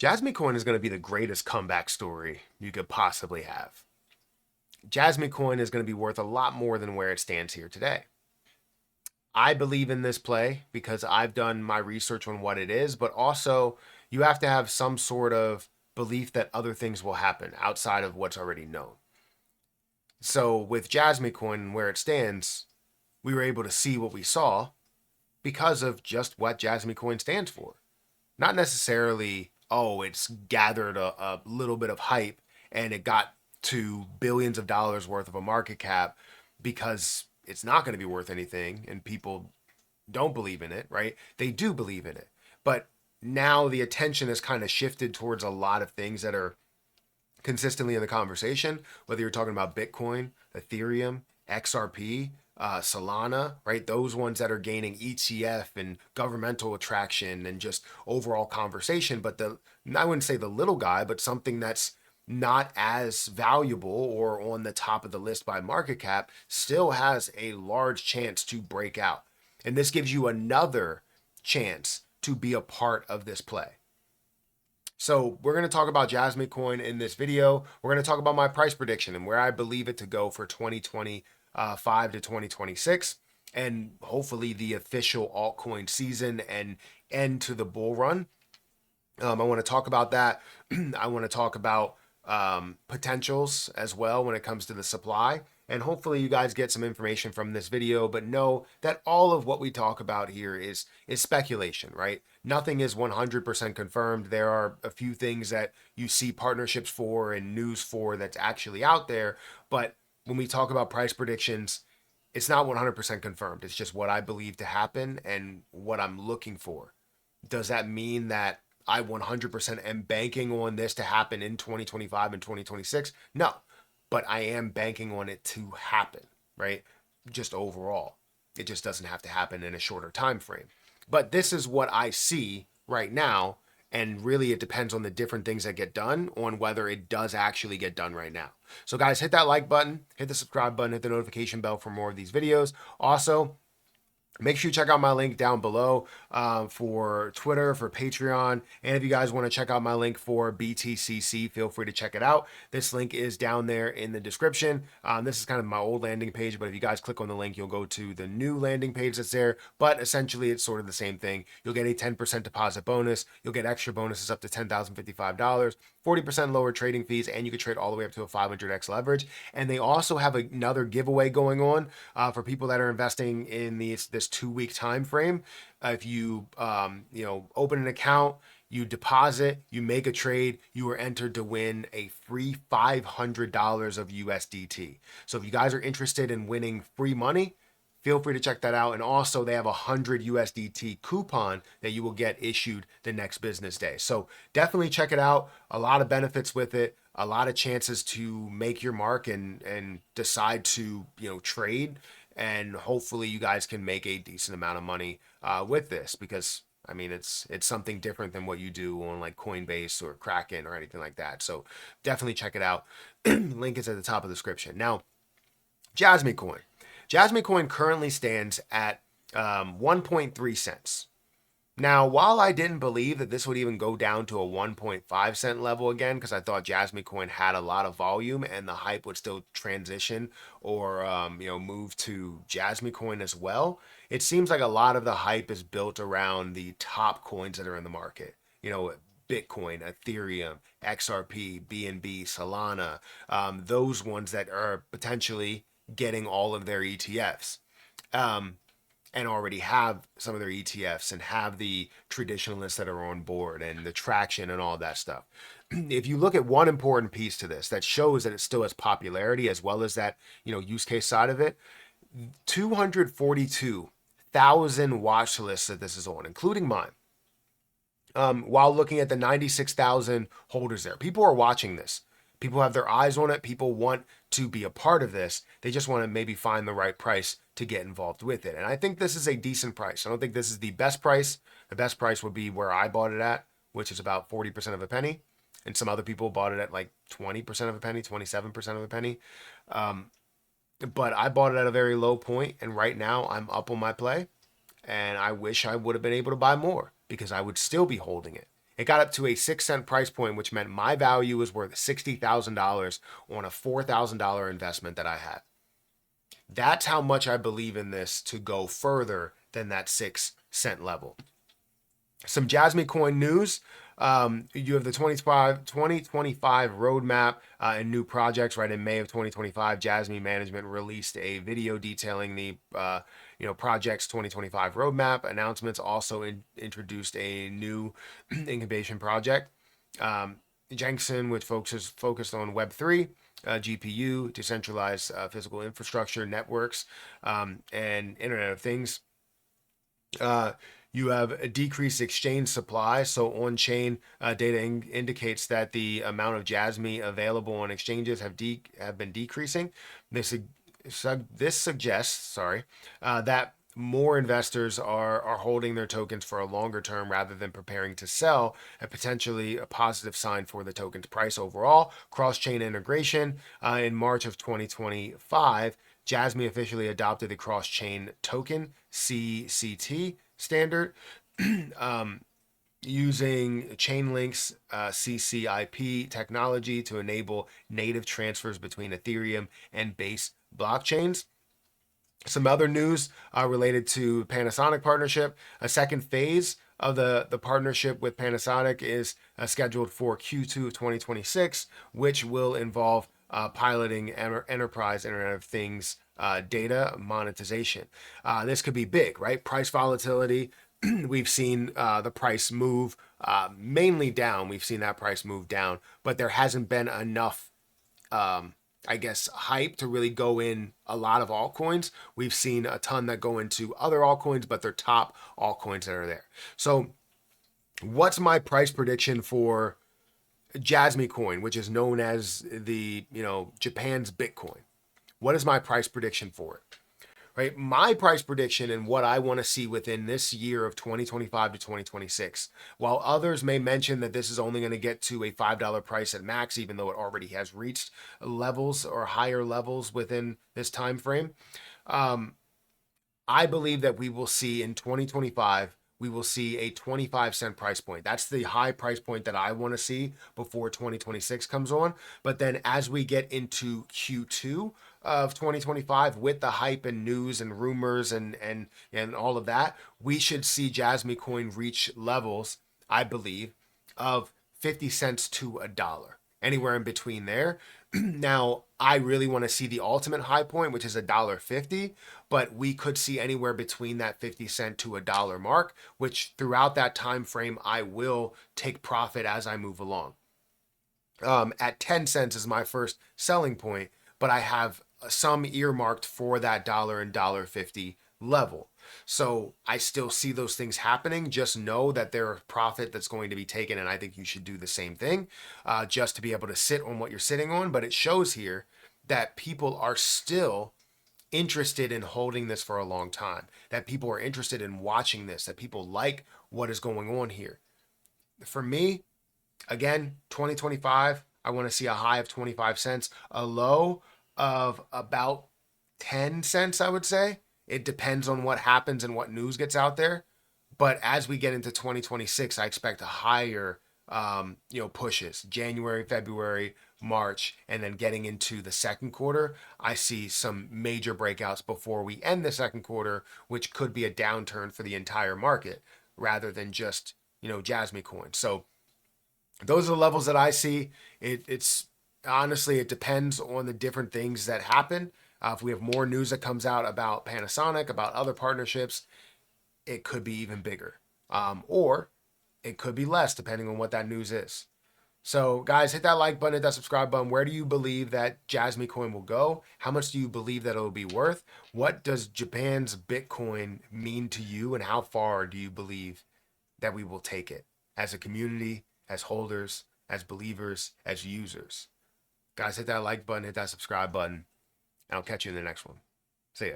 Jasmycoin is going to be the greatest comeback story you could possibly have. Jasmycoin is going to be worth a lot more than where it stands here today. I believe in this play because I've done my research on what it is, but also you have to have some sort of belief that other things will happen outside of what's already known. So with Jasmycoin and where it stands, we were able to see what we saw because of just what Jasmycoin stands for. Not necessarily, oh, it's gathered a little bit of hype and it got to billions of dollars worth of a market cap because it's not going to be worth anything and people don't believe in it, right? They do believe in it. But now the attention has kind of shifted towards a lot of things that are consistently in the conversation, whether you're talking about Bitcoin, Ethereum, XRP, Solana, right? Those ones that are gaining ETF and governmental attraction and just overall conversation. But I wouldn't say the little guy, but something that's not as valuable or on the top of the list by market cap still has a large chance to break out. And this gives you another chance to be a part of this play. So we're going to talk about Jasmycoin in this video. We're going to talk about my price prediction and where I believe it to go for 2025 to 2026, and hopefully the official altcoin season and end to the bull run. I want to talk about that. I want to talk about potentials as well when it comes to the supply. And hopefully you guys get some information from this video, but know that all of what we talk about here is speculation, right? Nothing is 100% confirmed. There are a few things that you see partnerships for and news for that's actually out there. But when we talk about price predictions, it's not 100% confirmed. It's just what I believe to happen and what I'm looking for. Does that mean that I 100% am banking on this to happen in 2025 and 2026? No, but I am banking on it to happen, right? Just overall. It just doesn't have to happen in a shorter time frame. But this is what I see right now, and really it depends on the different things that get done on whether it does actually get done right now. So guys, hit that like button, hit the subscribe button, hit the notification bell for more of these videos. Also, make sure you check out my link down below for Twitter, for Patreon. And if you guys want to check out my link for BTCC, feel free to check it out. This link is down there in the description. This is kind of my old landing page, but if you guys click on the link, you'll go to the new landing page that's there. But essentially, it's sort of the same thing. You'll get a 10% deposit bonus. You'll get extra bonuses up to $10,055, 40% lower trading fees, and you can trade all the way up to a 500x leverage. And they also have another giveaway going on for people that are investing in this 2-week time frame. If you open an account, you deposit, you make a trade, you are entered to win a free $500 of USDT. So if you guys are interested in winning free money, feel free to check that out. And also they have a 100 USDT coupon that you will get issued the next business day. So definitely check it out. A lot of benefits with it, a lot of chances to make your mark and decide to, trade. And hopefully you guys can make a decent amount of money with this, because I mean, it's something different than what you do on like Coinbase or Kraken or anything like that. So definitely check it out. Link is at the top of the description. Now, Jasmycoin. Jasmycoin currently stands at 1.3 cents. Now, while I didn't believe that this would even go down to a 1.5 cent level again, because I thought Jasmycoin had a lot of volume and the hype would still transition or move to Jasmycoin as well, it seems like a lot of the hype is built around the top coins that are in the market. Bitcoin, Ethereum, XRP, BNB, Solana, those ones that are potentially getting all of their ETFs. And already have some of their ETFs and have the traditionalists that are on board and the traction and all that stuff. If you look at one important piece to this that shows that it still has popularity as well as that, use case side of it, 242,000 watch lists that this is on, including mine. While looking at the 96,000 holders there, people are watching this. People have their eyes on it. People want to be a part of this. They just want to maybe find the right price to get involved with it. And I think this is a decent price. I don't think this is the best price. The best price would be where I bought it at, which is about 40% of a penny. And some other people bought it at like 20% of a penny, 27% of a penny. But I bought it at a very low point, and right now I'm up on my play. And I wish I would have been able to buy more because I would still be holding it. It got up to a 6 cent price point, which meant my value was worth $60,000 on a $4,000 investment that I had. That's how much I believe in this to go further than that 6 cent level. Some Jasmycoin news. You have the 2025 roadmap and new projects. Right in May of 2025, Jasmy management released a video detailing the project's 2025 roadmap. Announcements also introduced a new incubation project. Jensen, which focused on Web3, GPU, decentralized physical infrastructure networks, and Internet of Things. You have a decreased exchange supply. So on-chain data indicates that the amount of Jasmy available on exchanges have been decreasing. This suggests, that more investors are holding their tokens for a longer term rather than preparing to sell, and potentially a positive sign for the token's price overall. Cross-chain integration. In March of 2025, Jasmy officially adopted the cross-chain token CCT standard, using Chainlink's CCIP technology to enable native transfers between Ethereum and Base blockchains. Some other news related to Panasonic partnership. A second phase of the partnership with Panasonic is scheduled for Q2 of 2026, which will involve piloting enterprise Internet of Things data monetization. This could be big, right? Price volatility. We've seen the price move mainly down. We've seen that price move down, but there hasn't been enough hype to really go in a lot of altcoins. We've seen a ton that go into other altcoins, but they're top altcoins that are there. So what's my price prediction for Jasmycoin, which is known as the, Japan's Bitcoin? What is my price prediction for it? Right? My price prediction and what I want to see within this year of 2025 to 2026, while others may mention that this is only going to get to a $5 price at max, even though it already has reached levels or higher levels within this time frame, I believe that we will see in 2025, we will see a 25-cent price point. That's the high price point that I want to see before 2026 comes on. But then as we get into Q2 of 2025, with the hype and news and rumors and all of that, we should see Jasmycoin reach levels, I believe, of 50 cents to $1, anywhere in between there. Now, I really want to see the ultimate high point, which is $1.50, but we could see anywhere between that 50 cent to $1 mark, which throughout that time frame, I will take profit as I move along. At 10 cents is my first selling point, but I have some earmarked for that $1 and $1.50 level. So I still see those things happening. Just know that there are profit that's going to be taken, and I think you should do the same thing, just to be able to sit on what you're sitting on. But it shows here that people are still interested in holding this for a long time, that people are interested in watching this, that people like what is going on here. For me, again, 2025, I want to see a high of 25 cents, a low of about 10 cents, I would say. It depends on what happens and what news gets out there. But as we get into 2026, I expect a higher, pushes. January, February, March, and then getting into the second quarter, I see some major breakouts before we end the second quarter, which could be a downturn for the entire market rather than just, Jasmycoin. So those are the levels that I see. It's honestly, it depends on the different things that happen. If we have more news that comes out about Panasonic, about other partnerships, it could be even bigger. Or it could be less, depending on what that news is. So, guys, hit that like button, hit that subscribe button. Where do you believe that Jasmycoin will go? How much do you believe that it will be worth? What does Japan's Bitcoin mean to you? And how far do you believe that we will take it as a community, as holders, as believers, as users? Guys, hit that like button, hit that subscribe button. I'll catch you in the next one. See ya.